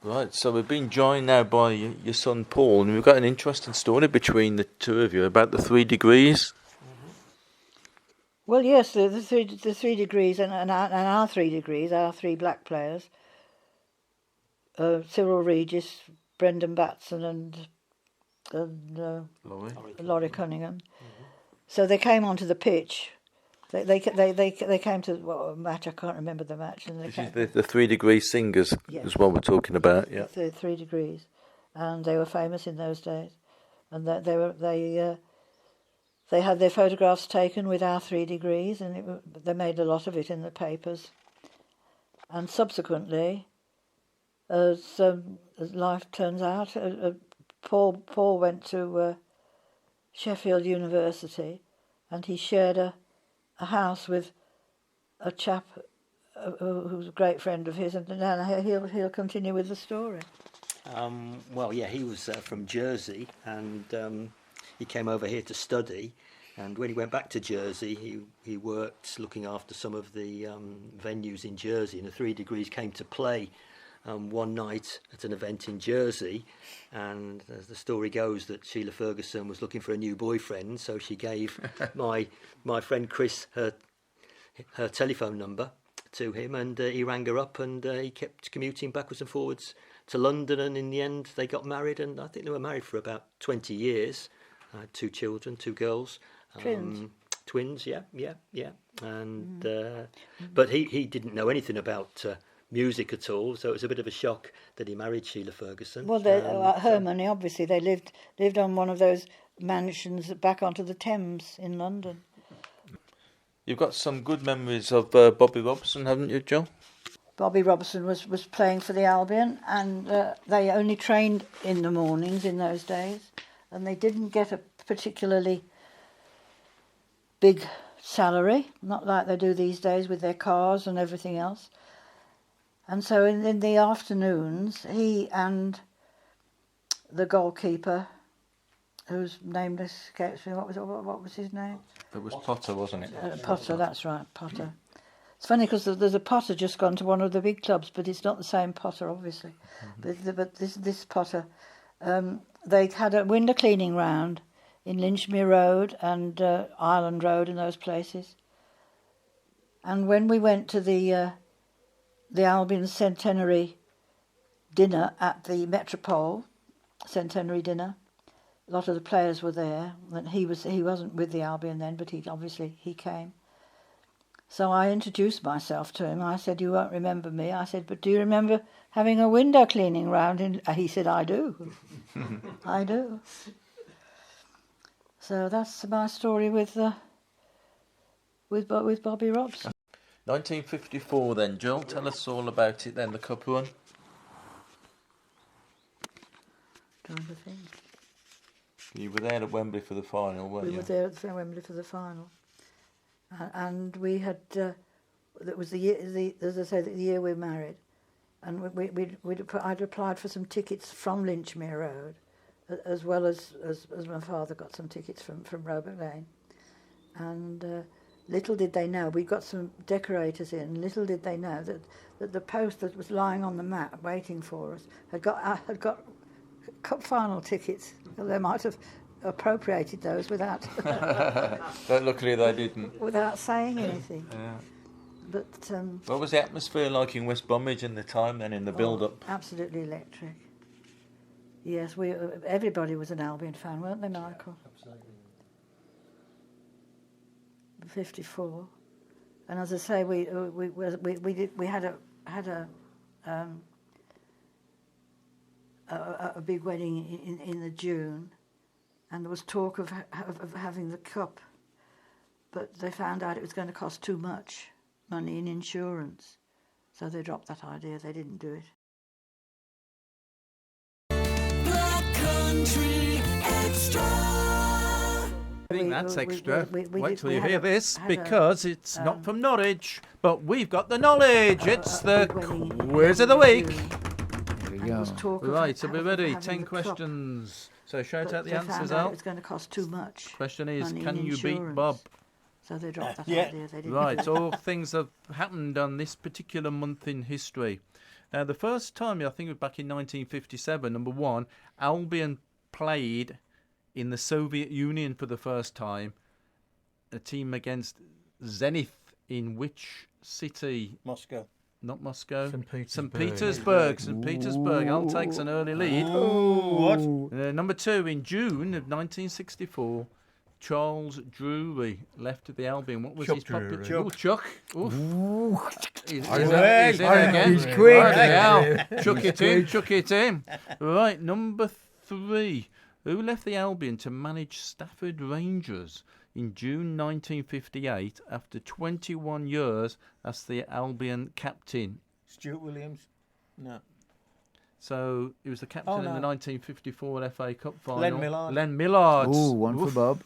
Right, so we've been joined now by your son Paul, and we've got an interesting story between the two of you about the 3 degrees. Well, yes, the 3 degrees and our 3 degrees, our 3 black players, Cyril Regis, Brendan Batson, and Laurie Cunningham. So they came onto the pitch. They came to a match. I can't remember the match. And This is the 3 degree singers, is what we're talking about. Yeah, the 3 degrees, and they were famous in those days, and they had their photographs taken with our 3 degrees, and they made a lot of it in the papers. And subsequently, as life turns out, Paul went to Sheffield University, and he shared a house with a chap who was a great friend of his, and now he'll continue with the story. Well, yeah, he was from Jersey, and he came over here to study. And when he went back to Jersey, he worked looking after some of the venues in Jersey, and the 3 degrees came to play one night at an event in Jersey. And as the story goes, that Sheila Ferguson was looking for a new boyfriend, so she gave my friend Chris her telephone number to him, and he rang her up, and he kept commuting backwards and forwards to London, and in the end they got married, and I think they were married for about 20 years. I had 2 children, 2 girls. Twins, yeah. And but he didn't know anything about music at all, so it was a bit of a shock that he married Sheila Ferguson. Well, her money, obviously. They lived on one of those mansions back onto the Thames in London. You've got some good memories of Bobby Robson, haven't you, Joe? Bobby Robson was playing for the Albion, and they only trained in the mornings in those days, and they didn't get a particularly big salary, not like they do these days with their cars and everything else. And so in the afternoons, he and the goalkeeper, whose name escapes me, what was his name? It was Potter, wasn't it? Potter, that's right, Potter. It's funny because there's a Potter just gone to one of the big clubs, but it's not the same Potter, obviously. But this Potter, they had a window cleaning round in Lynchmere Road and Ireland Road and those places. And when we went to the Albion centenary dinner at the Metropole centenary dinner, a lot of the players were there. And he wasn't with the Albion then, but he came. So I introduced myself to him. I said, "You won't remember me." I said, "But do you remember having a window cleaning round?" He said, "I do." I do. So that's my story with Bobby Robson. 1954 then, Jill. Tell us all about it then, the cup run. Trying to think. You were there at Wembley for the final, weren't you? We were there at Wembley for the final. And we had, that was the year, as I say, the year we married. And I'd applied for some tickets from Lynchmere Road, as well as my father got some tickets from Robert Lane. And little did they know, we got some decorators in, and little did they know that the post that was lying on the mat waiting for us had got cup final tickets. Well, they might have appropriated those without But luckily they didn't. without saying anything. Yeah. But What was the atmosphere like in West Bromwich in the time then, in the build-up? absolutely electric. Yes, everybody was an Albion fan, weren't they, Michael? Absolutely. 54, and as I say, we had a big wedding in the June, and there was talk of having the cup, but they found out it was going to cost too much money in insurance, so they dropped that idea. They didn't do it. Black Country Extra. I think that's extra. Wait till you hear this, had because it's not from Norwich, but we've got the knowledge. It's the big wedding in quiz of the week. June, Here we and there was go. talk of Right, so we're ready. having 10 the cup, questions. So shout but out the they found answers out it out. was going to cost too much. Question is, money can in you beat insurance. Bob? So they dropped that Yeah. idea. They didn't. Right, all things have happened on this particular month in history. Now, the first time, I think it was back in 1957, number one, Albion played in the Soviet Union for the first time, a team against Zenith in which city? Moscow. Not Moscow. St. St. Petersburg. Petersburg. St. Petersburg. Al takes an early lead. What? Number two, in June of 1964, Charles Drury left the Albion. What was Chuck his popular? Drury. Oh, Chuck. Oof. He's I in know. again. He's quick. Bloody hell. Chuck it in, chuck it in. Right, number three. Who left the Albion to manage Stafford Rangers in June 1958 after 21 years as the Albion captain? Stuart Williams? No. So he was the captain Oh, in the no. 1954 FA Cup final. Len Millard. Len Millard. Ooh, one Oof. for Bob.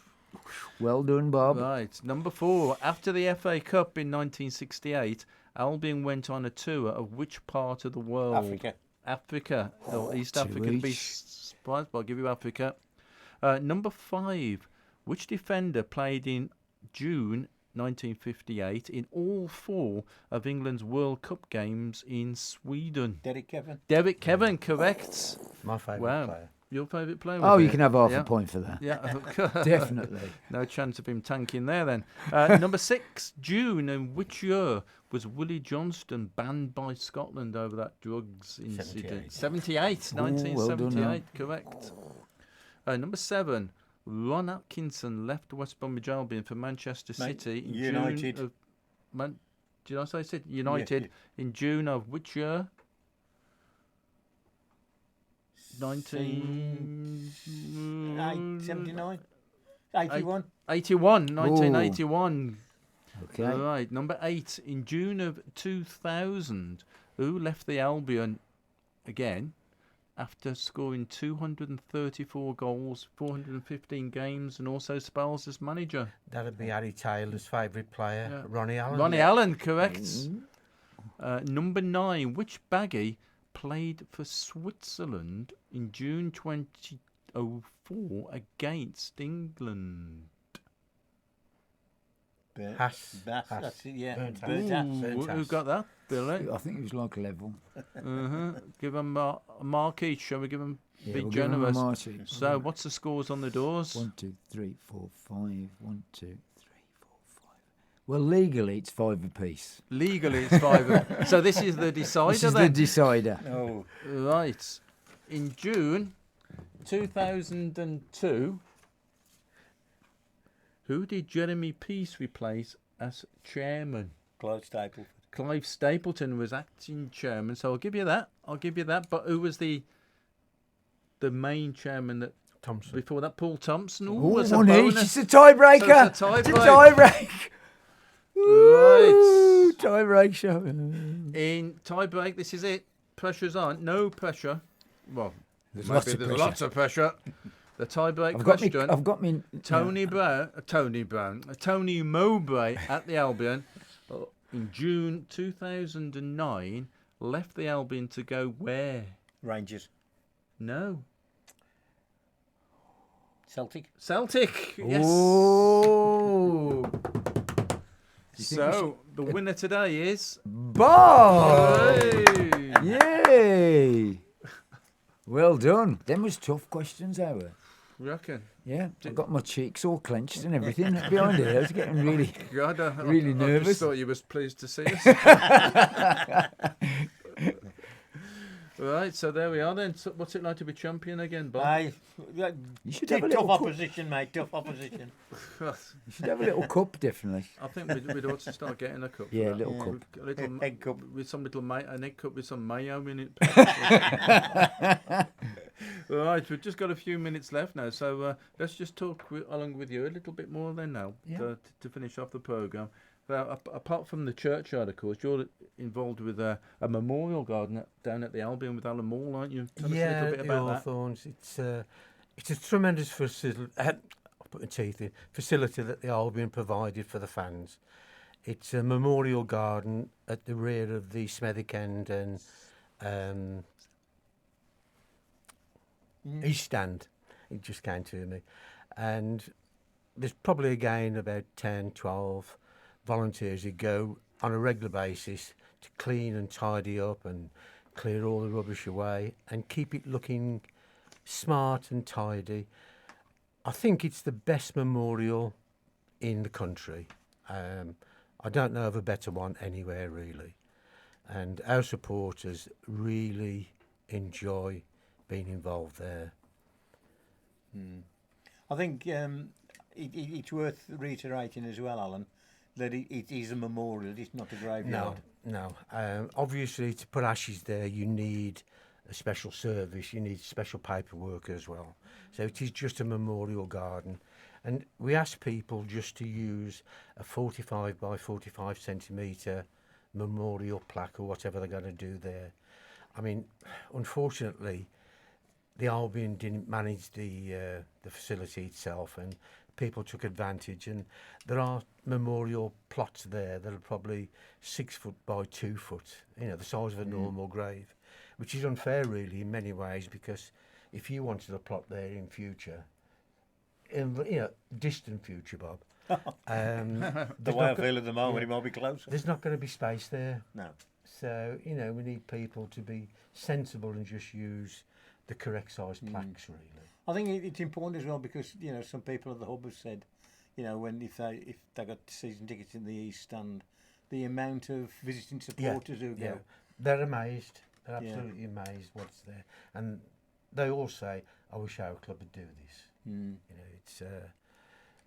Well done, Bob. Right, number four. After the FA Cup in 1968, Albion went on a tour of which part of the world? Africa. Africa. Or East Two Africa. Be each. surprised, but I'll give you Africa. Number five. Which defender played in June 1958 in all four of England's World Cup games in Sweden? Derek Kevin. Derek Kevin, correct. My favourite Wow. player. Your favourite player? Oh, was you it? can have half Yeah. a point for that. Yeah, Definitely. No chance of him tanking there then. Number six, June. In which year was Willie Johnston banned by Scotland over that drugs incident? 78. Ooh, well done, 1978, correct. Number seven, Ron Atkinson left West Bromwich Albion for Manchester Mate, City in United. June of... Did I say City? United in June of which year? 79? 81? 1981. Okay. All right, number eight. In June of 2000, who left the Albion again after scoring 234 goals, 415 games, and also spells as manager? That'd be Harry Taylor's favourite player, Yeah. Ronnie Allen. Ronnie Allen, correct. Number nine. Which baggy played for Switzerland in June 2004 against England? Haas. Bass, Haas. that's it, yeah. Burnt Burnt Haas. Haas. Ooh, who got that, Billy? I think it was like level. Give them a mark each. Shall we give them? Yeah, Be we'll give 'em a generous. mark each. So, what's the scores on the doors? 1, 2, 3, 4, 5. 1, 2, 3, 4, 5. Well, legally, it's 5 apiece. Legally, it's 5. So this is the decider This is then. the decider. Oh, Right. In June 2002, who did Jeremy Peace replace as chairman? Clive Stapleford. Clive Stapleton was acting chairman, so I'll give you that. But who was the main chairman that Thompson. before that? Paul Thompson. Ooh, Ooh, that's a one each. bonus. It's a tiebreaker. So it's a It's a tie-break. tie-break. Ooh, tie-break show. In tie-break, this is it. Pressure's on. No pressure. Well, There's maybe lots of there's pressure. lots of pressure. The tie-break I've got question. me. Tony Mowbray at the Albion in June 2009 left the Albion to go where? Rangers. No. Celtic. Celtic. Yes. Oh, So the winner today is Bob! Hey! Yay! Well done. Them was tough questions, they were. Reckon. Yeah, I got my cheeks all clenched and everything behind it. I was getting really, God, really I nervous. just thought you was pleased to see us. Right, so there we are then. So what's it like to be champion again, Bob? You should have a Tough little cup. opposition, mate. Tough opposition. You should have a little cup, definitely. I think we'd ought to start getting a cup. for Yeah, a that. little cup. A little Egg cup. with some little an egg cup with some mayo in it. Right, we've just got a few minutes left now, so let's just talk along with you a little bit more then now to finish off the programme. Apart from the churchyard, of course, you're involved with a memorial garden down at the Albion with Alan Moore, aren't you? Tell us a little bit about that. Hawthorns. It's a tremendous facility. I'll put my teeth in. Facility that the Albion provided for the fans. It's a memorial garden at the rear of the Smethwick End and East Stand. It just came to me, and there's probably again about 10, 12 volunteers who go on a regular basis to clean and tidy up and clear all the rubbish away and keep it looking smart and tidy. I think it's the best memorial in the country. I don't know of a better one anywhere really, and our supporters really enjoy being involved there. I think it's worth reiterating as well, Alan, that it is a memorial. It's not a graveyard. No. Obviously, to put ashes there, you need a special service. You need special paperwork as well. So it is just a memorial garden. And we ask people just to use a 45 by 45 centimetre memorial plaque or whatever they're going to do there. I mean, unfortunately, the Albion didn't manage the facility itself, and people took advantage. And there are memorial plots there that are probably 6 foot by 2 foot, the size of a normal grave, which is unfair really in many ways, because if you wanted a plot there in future, in distant future, Bob, The way I feel at the moment, it might be closer. there's not going to be space there. No. So, we need people to be sensible and just use the correct size plaques, really. I think it's important as well because some people at the hub have said, if they got season tickets in the East Stand, the amount of visiting supporters who go. They're amazed. They're absolutely amazed what's there, and they all say, "I wish our club would do this."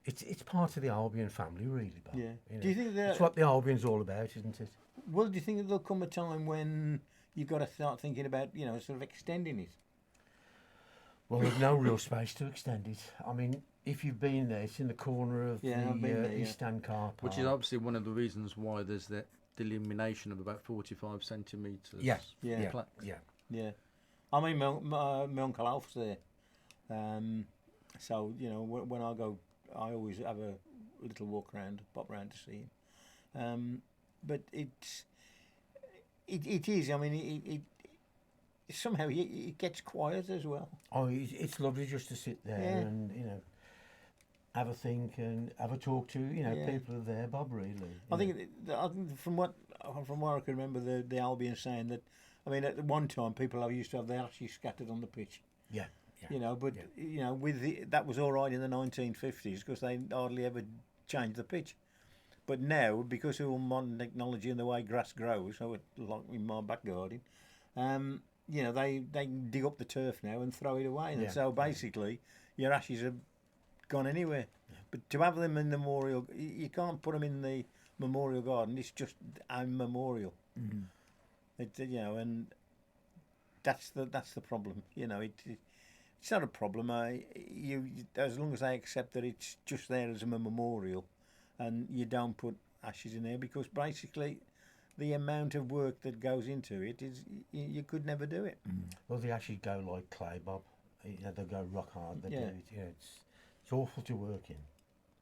It's part of the Albion family, really. Bob. Yeah. Do you think it's what the Albion's all about, isn't it? Well, do you think there'll come a time when you've got to start thinking about sort of extending it? Well, there's no real space to extend it. I mean, if you've been there, it's in the corner of the East Stand car park. Which is obviously one of the reasons why there's that delimitation of about 45 centimetres. Yeah. plaques. Yeah. I mean, my Uncle Alf's there. So, when I go, I always have a little walk around, pop round to see him. But it is, I mean, it somehow it gets quiet as well. Oh, it's lovely just to sit there and, have a think and have a talk to, people are there, Bob, really. I think from what I can remember, the Albion saying that, I mean, at one time people used to have their ashes scattered on the pitch. Yeah. But that was all right in the 1950s because they hardly ever changed the pitch. But now, because of all modern technology and the way grass grows, so like in my back garden, they dig up the turf now and throw it away. And so basically, your ashes have gone anywhere. Yeah. But to have them in the memorial, you can't put them in the memorial garden. It's just a memorial. Mm-hmm. And that's the problem. It's not a problem. As long as they accept that it's just there as a memorial, and you don't put ashes in there, because basically the amount of work that goes into it is you could never do it. Well, the ashes go like clay, Bob. They go rock hard. They do it. It's awful to work in.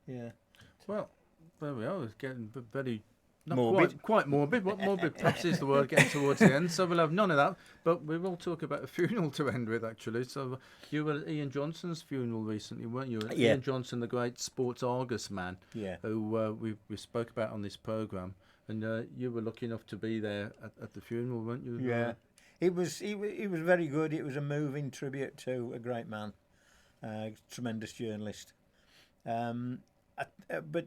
Yeah. Well, there we are. It's getting very Not Morbid. quite morbid. What morbid perhaps is the word getting towards the end. So we'll have none of that. But we will talk about a funeral to end with, actually. So you were at Ian Johnson's funeral recently, weren't you? Yeah. Ian Johnson, the great sports Argus man, Yeah. who we spoke about on this programme. And you were lucky enough to be there at the funeral, weren't you? Yeah. It was very good. It was a moving tribute to a great man, tremendous journalist. But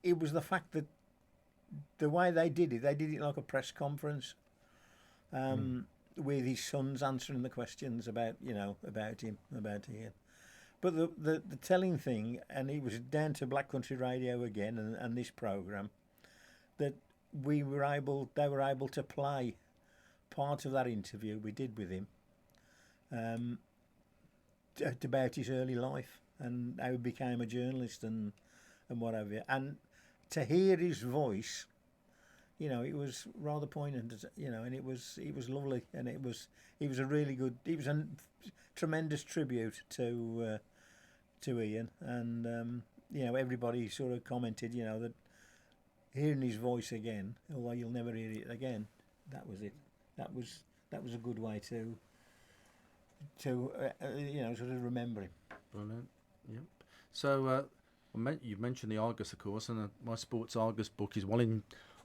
it was the fact that the way they did it like a press conference, with his sons answering the questions about him, about Ian. But the telling thing, and it was down to Black Country Radio again and this programme, that they were able to play part of that interview we did with him, about his early life and how he became a journalist and what have you. And to hear his voice, it was rather poignant, and it was lovely, and it was a really good, it was a tremendous tribute to Ian, and everybody sort of commented, that hearing his voice again, although you'll never hear it again, that was it. That was a good way to sort of remember him. Brilliant. Yep. So you mentioned the Argus, of course, and my Sports Argus book is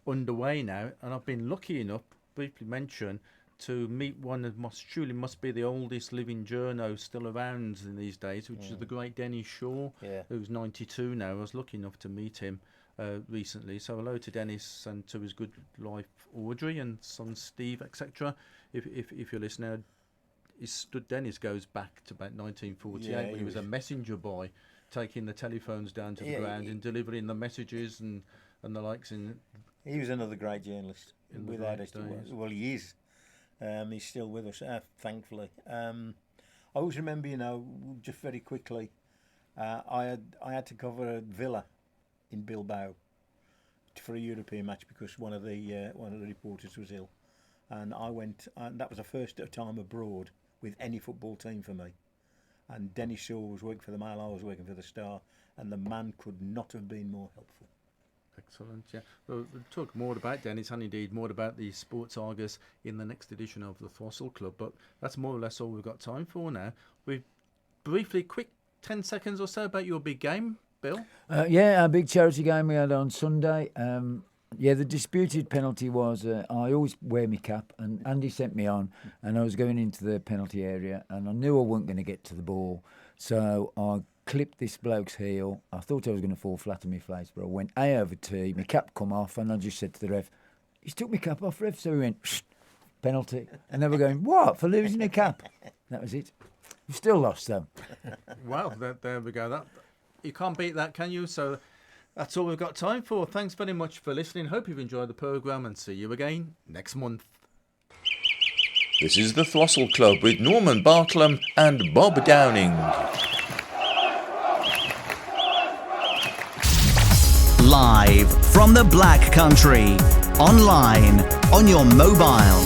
underway now, and I've been lucky enough, briefly mention, to meet one that must be the oldest living journo still around in these days, which is the great Dennis Shaw, who's 92 now. I was lucky enough to meet him recently. So hello to Dennis and to his good wife Audrey and son Steve, etc. If you're listening, Dennis goes back to about 1948 when he was a messenger boy, taking the telephones down to the ground and delivering the messages and the likes. He was another great journalist. Without it, well, he is. He's still with us, thankfully. I always remember, just very quickly, I had to cover Villa in Bilbao for a European match because one of the reporters was ill, and I went. And that was the first time abroad with any football team for me. And Dennis Shaw was working for the Mail, I was working for the Star, and the man could not have been more helpful. Excellent, yeah. We'll talk more about Dennis and indeed more about the Sports Argus in the next edition of the Throstle Club, but that's more or less all we've got time for now. We've briefly, quick 10 seconds or so about your big game, Bill. Our big charity game we had on Sunday. The disputed penalty was I always wear my cap, and Andy sent me on, and I was going into the penalty area, and I knew I wasn't going to get to the ball, so I clipped this bloke's heel. I thought I was going to fall flat on my face, but I went A over T, my cap come off, and I just said to the ref, he's took my cap off, ref. So he went, shh, penalty. And they were going, what, for losing a cap? That was it. We still lost, though. Well, there we go. You can't beat that, can you? So that's all we've got time for. Thanks very much for listening. Hope you've enjoyed the programme, and see you again next month. This is the Throstle Club with Norman Bartlam and Bob Downing. Live from the Black Country, online, on your mobile,